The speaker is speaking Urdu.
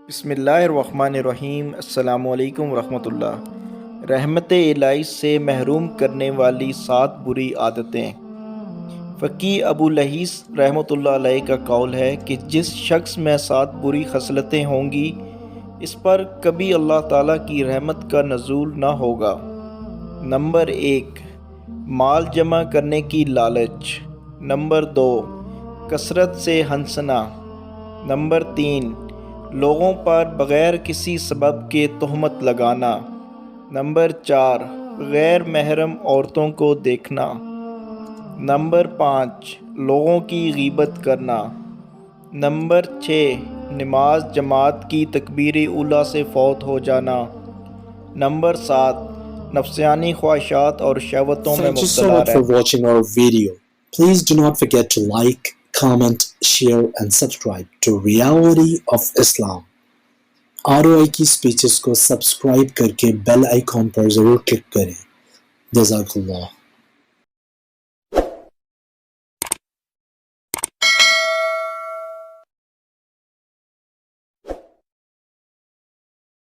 بسم اللہ الرحمن الرحیم۔ السلام علیکم ورحمۃ اللہ۔ رحمت الہی سے محروم کرنے والی 7 بری عادتیں۔ فقی ابو لہیث رحمۃ اللہ علیہ کا قول ہے کہ جس شخص میں 7 بری خصلتیں ہوں گی اس پر کبھی اللہ تعالیٰ کی رحمت کا نزول نہ ہوگا۔ نمبر 1، مال جمع کرنے کی لالچ۔ نمبر 2، کثرت سے ہنسنا۔ نمبر 3، لوگوں پر بغیر کسی سبب کے تہمت لگانا۔ نمبر 4، غیر محرم عورتوں کو دیکھنا۔ نمبر 5، لوگوں کی غیبت کرنا۔ نمبر 6، نماز جماعت کی تکبیر اولیٰ سے فوت ہو جانا۔ نمبر 7، نفسانی خواہشات اور شہوتوں میں Thank you so مبتلا much for رہنا۔ watching our video. Please do not forget to like, comment, share and subscribe to Reality of Islam. ROI کی سپیچز کو سبسکرائب کر کے بیل آئیکن پر ضرور کلک کریں۔ جزاک اللہ۔